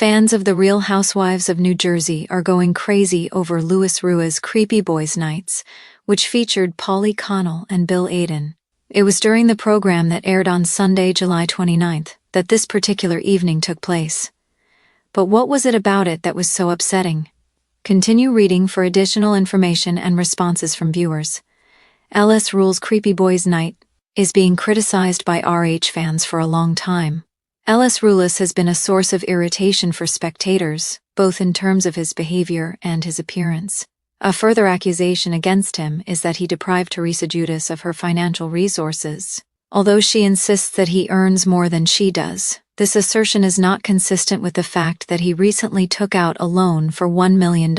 Fans of The Real Housewives of New Jersey are going crazy over Luis Ruelas' Creepy Boys Nights, which featured Paulie Connell and Bill Aden. It was during the program that aired on Sunday, July 29th, that this particular evening took place. But what was it about it that was so upsetting? Continue reading for additional information and responses from viewers. LS Rule's Creepy Boys Night is being criticized by RH fans for a long time. LS Ruelas has been a source of irritation for spectators, both in terms of his behavior and his appearance. A further accusation against him is that he deprived Teresa Giudice of her financial resources. Although she insists that he earns more than she does, this assertion is not consistent with the fact that he recently took out a loan for $1 million.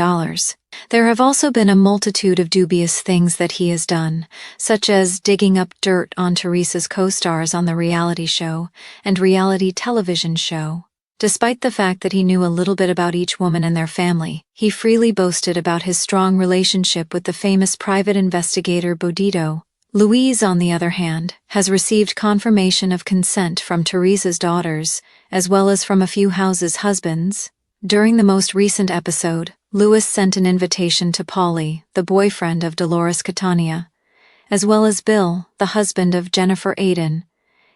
There have also been a multitude of dubious things that he has done, such as digging up dirt on Teresa's co-stars on the reality show and reality television show. Despite the fact that he knew a little bit about each woman and their family, he freely boasted about his strong relationship with the famous private investigator Bodito. Luis, on the other hand, has received confirmation of consent from Teresa's daughters, as well as from a few houses' husbands. During the most recent episode, Luis sent an invitation to Paulie, the boyfriend of Dolores Catania, as well as Bill, the husband of Jennifer Aden.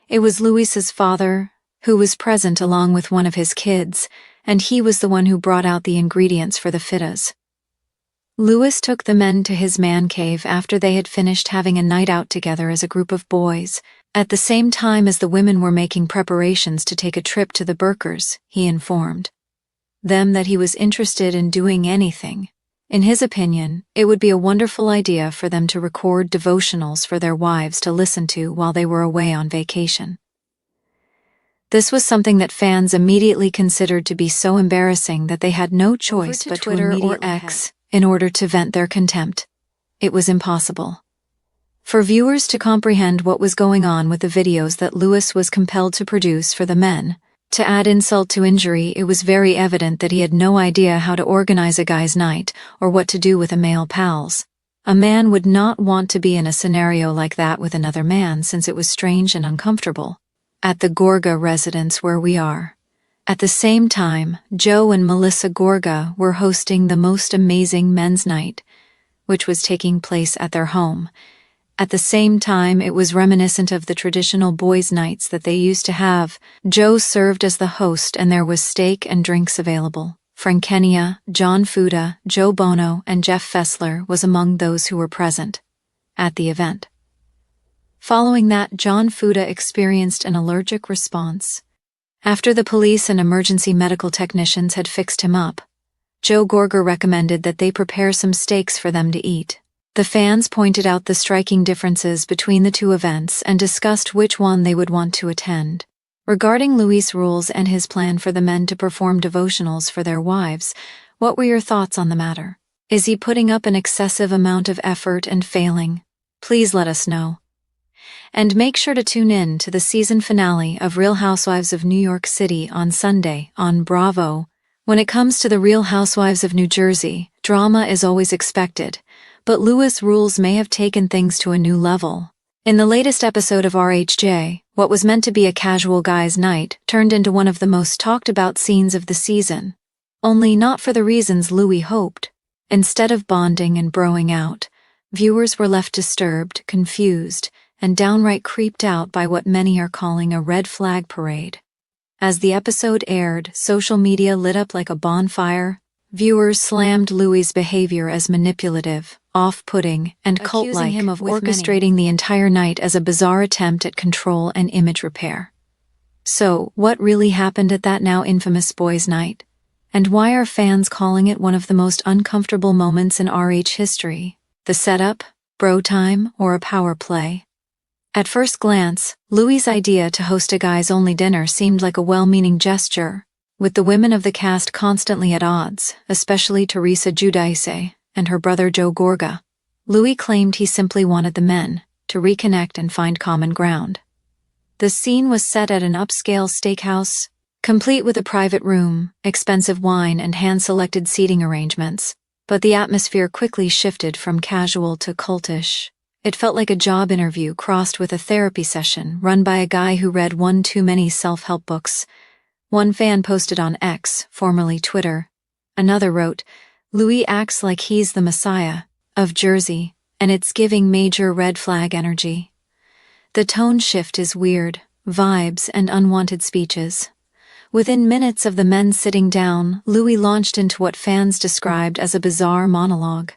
It was Luis's father who was present along with one of his kids, and he was the one who brought out the ingredients for the fitas. Luis took the men to his man cave after they had finished having a night out together as a group of boys, at the same time as the women were making preparations to take a trip to the Burkers. He informed them that he was interested in doing anything. In his opinion, it would be a wonderful idea for them to record devotionals for their wives to listen to while they were away on vacation. This was something that fans immediately considered to be so embarrassing that they had no choice but Twitter or X in order to vent their contempt. It was impossible for viewers to comprehend what was going on with the videos that Luis was compelled to produce for the men. To add insult to injury, it was very evident that he had no idea how to organize a guy's night or what to do with a male pals. A man would not want to be in a scenario like that with another man, since it was strange and uncomfortable. At the Gorga residence where we are. At the same time, Joe and Melissa Gorga were hosting the most amazing men's night, which was taking place at their home. At the same time, it was reminiscent of the traditional boys' nights that they used to have. Joe served as the host and there was steak and drinks available. Frankenia, John Fuda, Joe Bono, and Jeff Fessler was among those who were present at the event. Following that, John Fuda experienced an allergic response. After the police and emergency medical technicians had fixed him up, Joe Gorga recommended that they prepare some steaks for them to eat. The fans pointed out the striking differences between the two events and discussed which one they would want to attend. Regarding Luis Ruelas and his plan for the men to perform devotionals for their wives, what were your thoughts on the matter? Is he putting up an excessive amount of effort and failing? Please let us know. And make sure to tune in to the season finale of Real Housewives of New York City on Sunday on Bravo. When it comes to the Real Housewives of New Jersey, drama is always expected, but Luis Ruelas may have taken things to a new level. In the latest episode of RHJ, what was meant to be a casual guys' night turned into one of the most talked about scenes of the season. Only not for the reasons Louis hoped. Instead of bonding and broing out, viewers were left disturbed, confused, and downright creeped out by what many are calling a red flag parade. As the episode aired, social media lit up like a bonfire. Viewers slammed Louis' behavior as manipulative, off-putting, and cult-like, him of orchestrating the entire night as a bizarre attempt at control and image repair. So, what really happened at that now infamous boys' night? And why are fans calling it one of the most uncomfortable moments in RH history? The setup, bro time, or a power play? At first glance, Louis' idea to host a guys-only dinner seemed like a well-meaning gesture, with the women of the cast constantly at odds, especially Teresa Giudice and her brother Joe Gorga. Louis claimed he simply wanted the men to reconnect and find common ground. The scene was set at an upscale steakhouse, complete with a private room, expensive wine, and hand-selected seating arrangements, but the atmosphere quickly shifted from casual to cultish. It felt like a job interview crossed with a therapy session run by a guy who read one too many self-help books. One fan posted on X, formerly Twitter. Another wrote, "Louis acts like he's the Messiah of Jersey, and it's giving major red flag energy. The tone shift is weird, vibes and unwanted speeches." Within minutes of the men sitting down, Louis launched into what fans described as a bizarre monologue.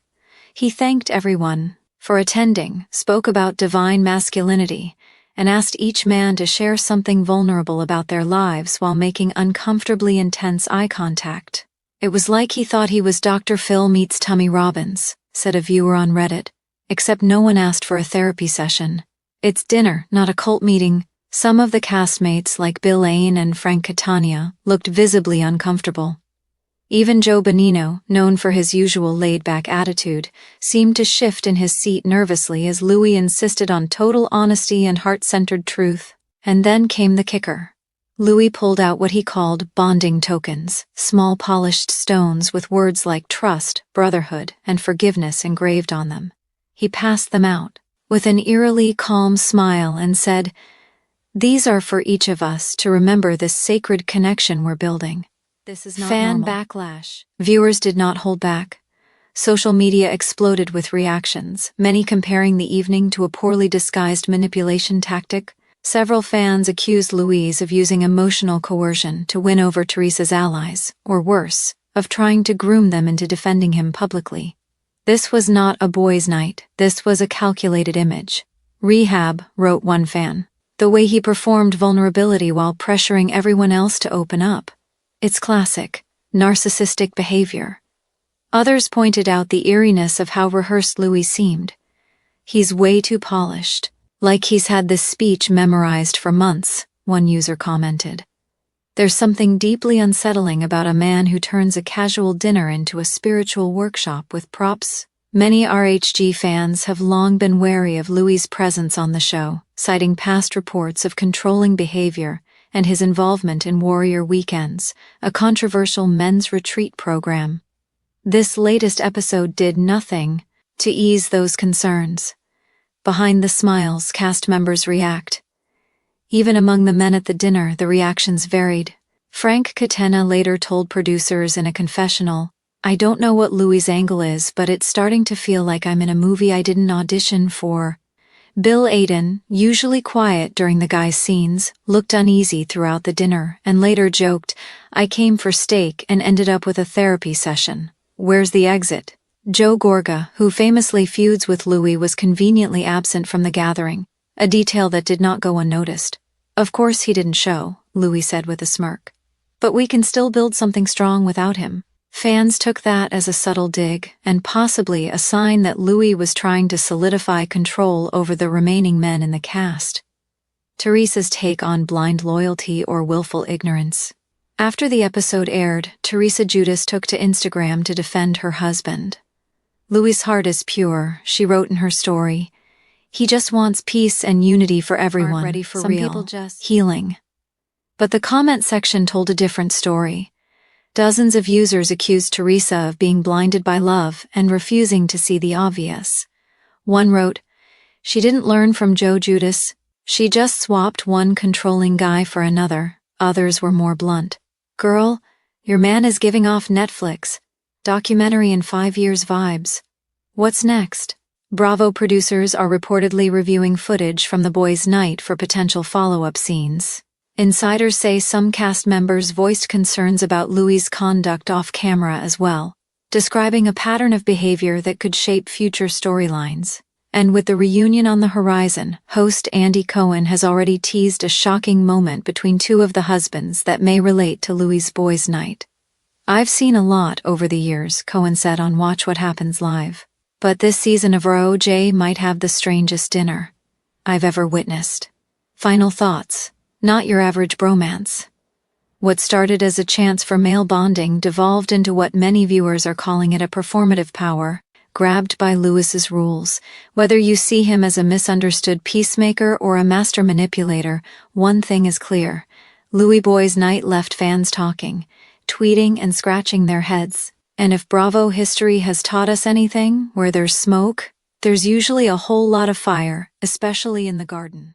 He thanked everyone for attending, spoke about divine masculinity, and asked each man to share something vulnerable about their lives while making uncomfortably intense eye contact. "It was like he thought he was Dr. Phil meets Tommy Robbins," said a viewer on Reddit, "except no one asked for a therapy session. It's dinner, not a cult meeting." Some of the castmates, like Bill Ain and Frank Catania, looked visibly uncomfortable. Even Joe Bonino, known for his usual laid-back attitude, seemed to shift in his seat nervously as Louis insisted on total honesty and heart-centered truth. And then came the kicker. Louis pulled out what he called bonding tokens, small polished stones with words like trust, brotherhood, and forgiveness engraved on them. He passed them out with an eerily calm smile and said, "These are for each of us to remember this sacred connection we're building." This is not fan normal. Backlash. Viewers did not hold back. Social media exploded with reactions, many comparing the evening to a poorly disguised manipulation tactic. Several fans accused Louis of using emotional coercion to win over Teresa's allies, or worse, of trying to groom them into defending him publicly. "This was not a boys' night, this was a calculated image." "Rehab," wrote one fan. "The way he performed vulnerability while pressuring everyone else to open up. It's classic, narcissistic behavior." Others pointed out the eeriness of how rehearsed Louis seemed. "He's way too polished, like he's had this speech memorized for months," one user commented. "There's something deeply unsettling about a man who turns a casual dinner into a spiritual workshop with props." Many RHG fans have long been wary of Louis' presence on the show, citing past reports of controlling behavior and his involvement in Warrior Weekends, a controversial men's retreat program. This latest episode did nothing to ease those concerns. Behind the smiles, cast members react. Even among the men at the dinner, the reactions varied. Frank Catena later told producers in a confessional, "I don't know what Louis' angle is, but it's starting to feel like I'm in a movie I didn't audition for." Bill Aden, usually quiet during the guys' scenes, looked uneasy throughout the dinner and later joked, "I came for steak and ended up with a therapy session. Where's the exit?" Joe Gorga, who famously feuds with Louis, was conveniently absent from the gathering, a detail that did not go unnoticed. "Of course he didn't show," Louis said with a smirk. "But we can still build something strong without him." Fans took that as a subtle dig, and possibly a sign that Louis was trying to solidify control over the remaining men in the cast. Teresa's take on blind loyalty or willful ignorance. After the episode aired, Teresa Giudice took to Instagram to defend her husband. "Louis' heart is pure," she wrote in her story. "He just wants peace and unity for everyone. Aren't ready for Some real. people just healing." But the comment section told a different story. Dozens of users accused Teresa of being blinded by love and refusing to see the obvious. One wrote, "She didn't learn from Joe Giudice. She just swapped one controlling guy for another." Others were more blunt. "Girl, your man is giving off Netflix documentary in 5 years vibes. What's next?" Bravo producers are reportedly reviewing footage from the boys' night for potential follow-up scenes. Insiders say some cast members voiced concerns about Louis' conduct off-camera as well, describing a pattern of behavior that could shape future storylines. And with the reunion on the horizon, host Andy Cohen has already teased a shocking moment between two of the husbands that may relate to Louis' boys' night. "I've seen a lot over the years," Cohen said on Watch What Happens Live. "But this season of RHONJ might have the strangest dinner I've ever witnessed." Final thoughts. Not your average bromance. What started as a chance for male bonding devolved into what many viewers are calling it a performative power, grabbed by Louis's rules. Whether you see him as a misunderstood peacemaker or a master manipulator, one thing is clear. Louis Boys' Night left fans talking, tweeting and scratching their heads. And if Bravo history has taught us anything, where there's smoke, there's usually a whole lot of fire, especially in the garden.